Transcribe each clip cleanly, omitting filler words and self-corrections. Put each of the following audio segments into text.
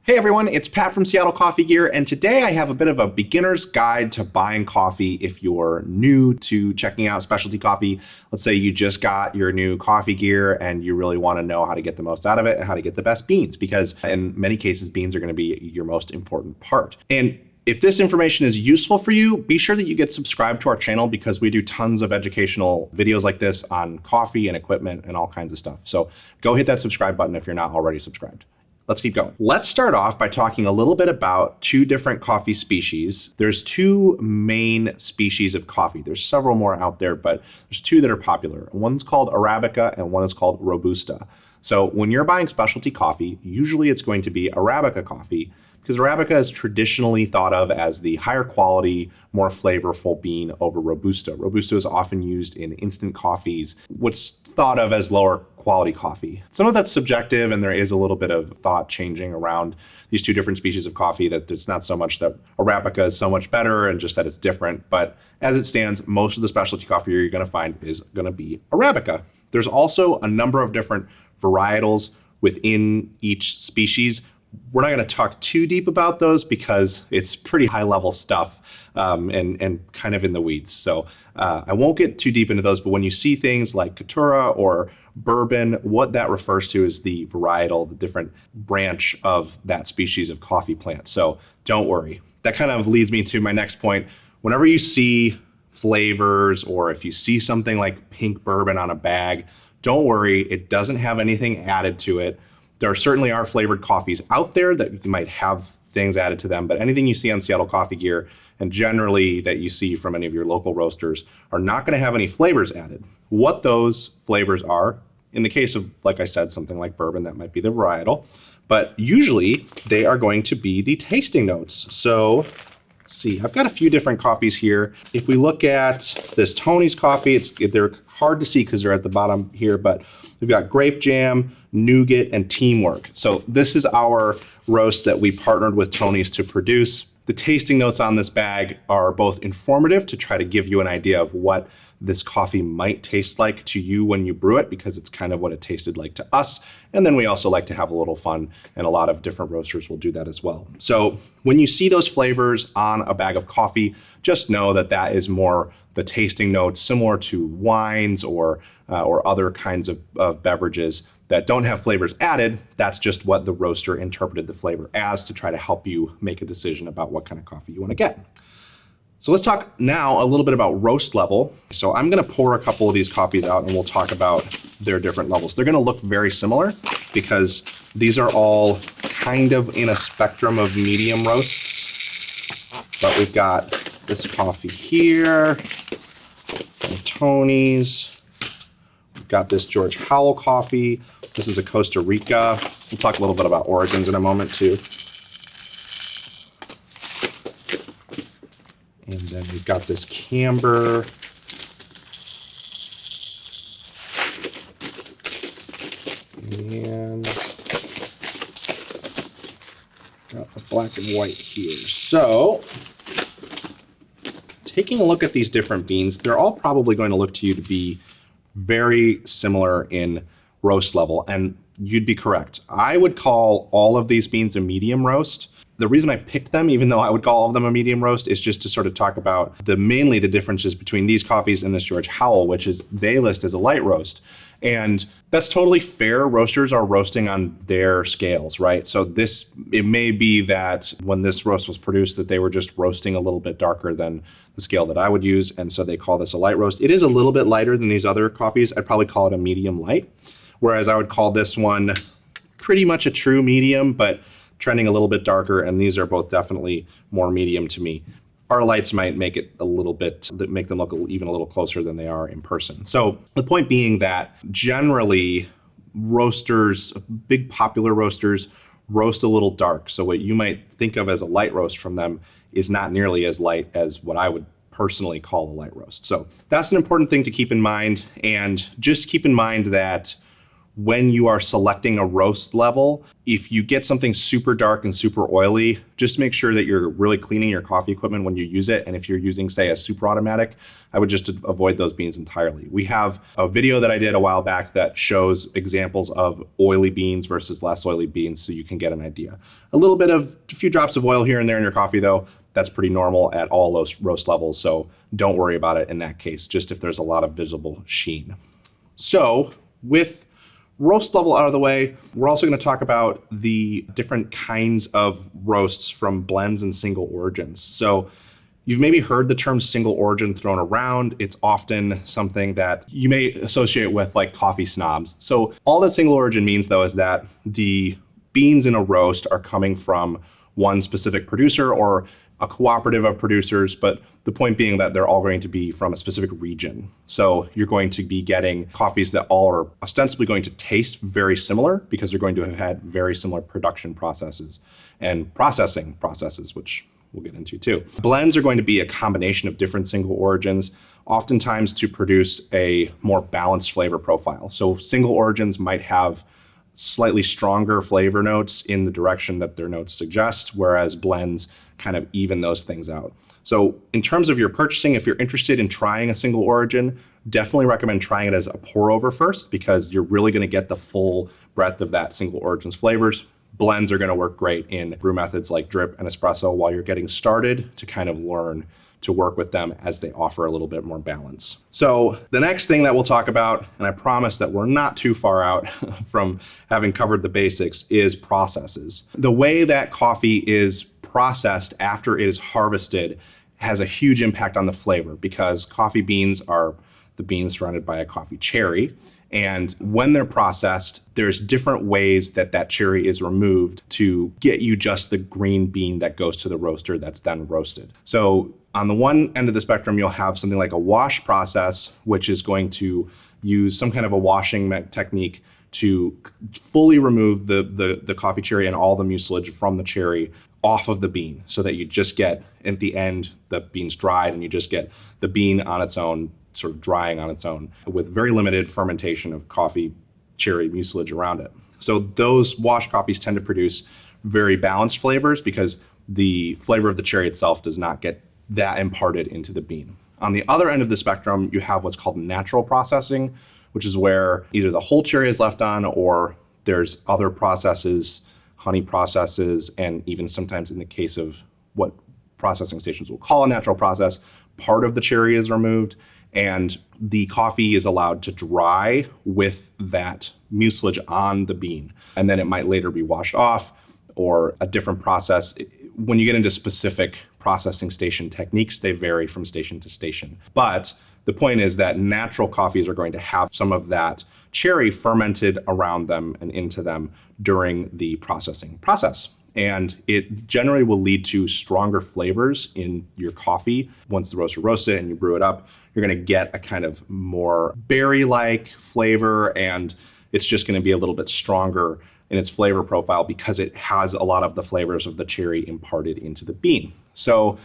Hey everyone, it's Pat from Seattle Coffee Gear, and today I have a bit of a beginner's guide to buying coffee if you're new to checking out specialty coffee. Let's say you just got your new coffee gear and you really want to know how to get the most out of it and how to get the best beans, because in many cases, beans are going to be your most important part. And if this information is useful for you, be sure that you get subscribed to our channel because we do tons of educational videos like this on coffee and equipment and all kinds of stuff. So go hit that subscribe button if you're not already subscribed. Let's keep going. Let's start off by talking a little bit about two different coffee species. There's two main species of coffee. There's several more out there, but there's two that are popular. One's called Arabica and one is called Robusta. So when you're buying specialty coffee, usually it's going to be Arabica coffee because Arabica is traditionally thought of as the higher quality, more flavorful bean over Robusta. Robusta is often used in instant coffees, what's thought of as lower quality coffee. Some of that's subjective, and there is a little bit of thought changing around these two different species of coffee, that it's not so much that Arabica is so much better and just that it's different. But as it stands, most of the specialty coffee you're going to find is going to be Arabica. There's also a number of different varietals within each species. We're not going to talk too deep about those because it's pretty high level stuff and kind of in the weeds. So I won't get too deep into those, but when you see things like Caturra or bourbon, what that refers to is the varietal, the different branch of that species of coffee plant. So don't worry. That kind of leads me to my next point. Whenever you see flavors or if you see something like pink bourbon on a bag, don't worry. It doesn't have anything added to it. There certainly are flavored coffees out there that might have things added to them, but anything you see on Seattle Coffee Gear and generally that you see from any of your local roasters are not going to have any flavors added. What those flavors are, in the case of, like I said, something like bourbon, that might be the varietal, but usually they are going to be the tasting notes. So let's see, I've got a few different coffees here. If we look at this Tony's coffee, they're hard to see because they're at the bottom here, but we've got grape jam, nougat, and teamwork. So this is our roast that we partnered with Tony's to produce. The tasting notes on this bag are both informative to try to give you an idea of what this coffee might taste like to you when you brew it, because it's kind of what it tasted like to us. And then we also like to have a little fun, and a lot of different roasters will do that as well. So when you see those flavors on a bag of coffee, just know that that is more the tasting notes, similar to wines or other kinds of beverages that don't have flavors added. That's just what the roaster interpreted the flavor as to try to help you make a decision about what kind of coffee you want to get. So let's talk now a little bit about roast level. So I'm going to pour a couple of these coffees out and we'll talk about their different levels. They're going to look very similar because these are all kind of in a spectrum of medium roasts. But we've got this coffee here from Tony's. We've got this George Howell coffee. This is a Costa Rica. We'll talk a little bit about origins in a moment too. And then we've got this Camber. And got the black and white here. So taking a look at these different beans, they're all probably going to look to you to be very similar in roast level, and you'd be correct. I would call all of these beans a medium roast. The reason I picked them, even though I would call all of them a medium roast, is just to sort of talk about mainly the differences between these coffees and this George Howell, which is they list as a light roast. And that's totally fair. Roasters are roasting on their scales, right? So it may be that when this roast was produced that they were just roasting a little bit darker than the scale that I would use, and so they call this a light roast. It is a little bit lighter than these other coffees. I'd probably call it a medium light, whereas I would call this one pretty much a true medium, but trending a little bit darker, and these are both definitely more medium to me. Our lights might make it a little bit, make them look even a little closer than they are in person. So the point being that generally roasters, big popular roasters, roast a little dark. So what you might think of as a light roast from them is not nearly as light as what I would personally call a light roast. So that's an important thing to keep in mind. And just keep in mind that when you are selecting a roast level, if you get something super dark and super oily, just make sure that you're really cleaning your coffee equipment when you use it. And if you're using, say, a super automatic, I would just avoid those beans entirely. We have a video that I did a while back that shows examples of oily beans versus less oily beans, so you can get an idea. A few drops of oil here and there in your coffee, though, that's pretty normal at all roast levels. So don't worry about it in that case, just if there's a lot of visible sheen. So with roast level out of the way, we're also going to talk about the different kinds of roasts from blends and single origins. So you've maybe heard the term single origin thrown around. It's often something that you may associate with like coffee snobs. So all that single origin means, though, is that the beans in a roast are coming from one specific producer or a cooperative of producers, but the point being that they're all going to be from a specific region. So you're going to be getting coffees that all are ostensibly going to taste very similar because they're going to have had very similar production processes and processing processes, which we'll get into too. Blends are going to be a combination of different single origins, oftentimes to produce a more balanced flavor profile. So single origins might have slightly stronger flavor notes in the direction that their notes suggest, whereas blends kind of even those things out. So in terms of your purchasing, if you're interested in trying a single origin, definitely recommend trying it as a pour over first, because you're really going to get the full breadth of that single origin's flavors. Blends are going to work great in brew methods like drip and espresso while you're getting started to kind of learn to work with them as they offer a little bit more balance. So the next thing that we'll talk about, and I promise that we're not too far out from having covered the basics, is processes. The way that coffee is processed after it is harvested has a huge impact on the flavor, because coffee beans are the beans surrounded by a coffee cherry. And when they're processed, there's different ways that that cherry is removed to get you just the green bean that goes to the roaster that's then roasted. So on the one end of the spectrum, you'll have something like a wash process, which is going to use some kind of a washing technique to fully remove the coffee cherry and all the mucilage from the cherry off of the bean, so that you just get, at the end, the bean's dried and you just get the bean on its own, sort of drying on its own, with very limited fermentation of coffee cherry mucilage around it. So those wash coffees tend to produce very balanced flavors because the flavor of the cherry itself does not get that imparted into the bean. On the other end of the spectrum, you have what's called natural processing, which is where either the whole cherry is left on or there's other processes, honey processes, and even sometimes in the case of what processing stations will call a natural process, part of the cherry is removed and the coffee is allowed to dry with that mucilage on the bean. And then it might later be washed off, or a different process. When you get into specific processing station techniques, they vary from station to station. But the point is that natural coffees are going to have some of that cherry fermented around them and into them during the processing process. And it generally will lead to stronger flavors in your coffee. Once the roaster roasts it and you brew it up, you're going to get a kind of more berry-like flavor, and it's just going to be a little bit stronger in its flavor profile because it has a lot of the flavors of the cherry imparted into the bean. So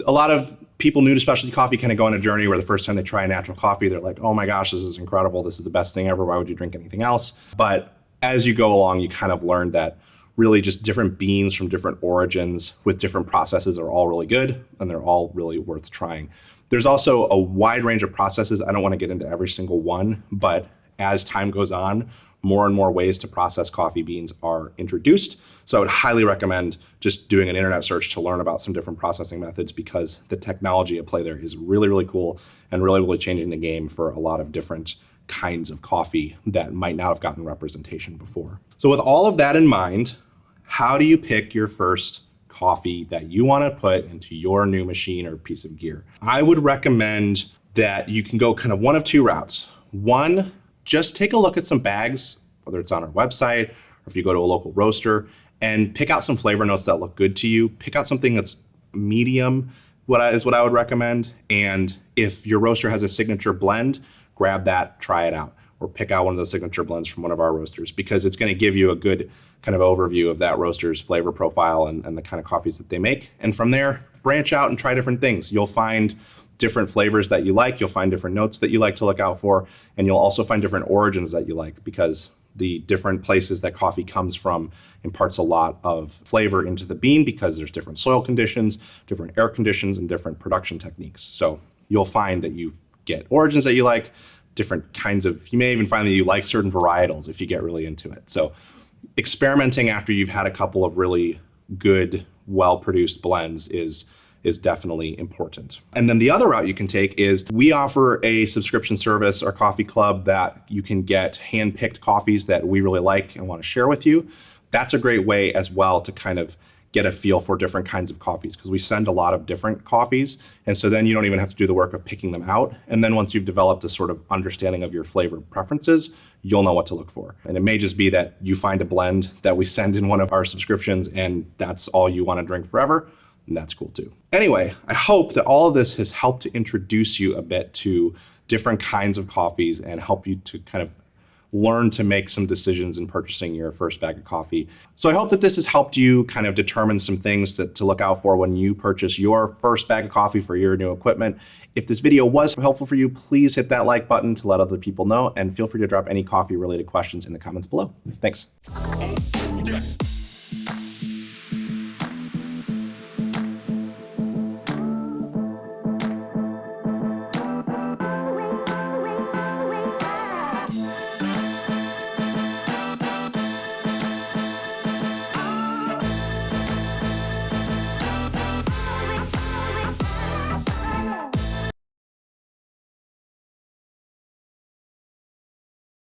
a lot of people new to specialty coffee kind of go on a journey where the first time they try a natural coffee, they're like, oh my gosh, this is incredible. This is the best thing ever. Why would you drink anything else? But as you go along, you kind of learn that really just different beans from different origins with different processes are all really good, and they're all really worth trying. There's also a wide range of processes. I don't want to get into every single one, but as time goes on, more and more ways to process coffee beans are introduced. So I would highly recommend just doing an internet search to learn about some different processing methods, because the technology at play there is really, really cool and really, really changing the game for a lot of different kinds of coffee that might not have gotten representation before. So with all of that in mind, how do you pick your first coffee that you want to put into your new machine or piece of gear? I would recommend that you can go kind of one of two routes. One, just take a look at some bags, whether it's on our website or if you go to a local roaster, and pick out some flavor notes that look good to you. Pick out something that's medium, is what I would recommend. And if your roaster has a signature blend, grab that, try it out, or pick out one of the signature blends from one of our roasters, because it's going to give you a good kind of overview of that roaster's flavor profile and the kind of coffees that they make. And from there, branch out and try different things. You'll find different flavors that you like. You'll find different notes that you like to look out for, and you'll also find different origins that you like, because the different places that coffee comes from imparts a lot of flavor into the bean, because there's different soil conditions, different air conditions, and different production techniques. So you'll find that you get origins that you like, different kinds of, you may even find that you like certain varietals if you get really into it. So experimenting after you've had a couple of really good, well-produced blends is definitely important. And then the other route you can take is we offer a subscription service, our coffee club, that you can get hand-picked coffees that we really like and want to share with you. That's a great way as well to kind of get a feel for different kinds of coffees, because we send a lot of different coffees. And so then you don't even have to do the work of picking them out. And then once you've developed a sort of understanding of your flavor preferences, you'll know what to look for. And it may just be that you find a blend that we send in one of our subscriptions and that's all you want to drink forever. And that's cool too. Anyway, I hope that all of this has helped to introduce you a bit to different kinds of coffees and help you to kind of learn to make some decisions in purchasing your first bag of coffee. So I hope that this has helped you kind of determine some things to look out for when you purchase your first bag of coffee for your new equipment. If this video was helpful for you, please hit that like button to let other people know, and feel free to drop any coffee related questions in the comments below. Thanks.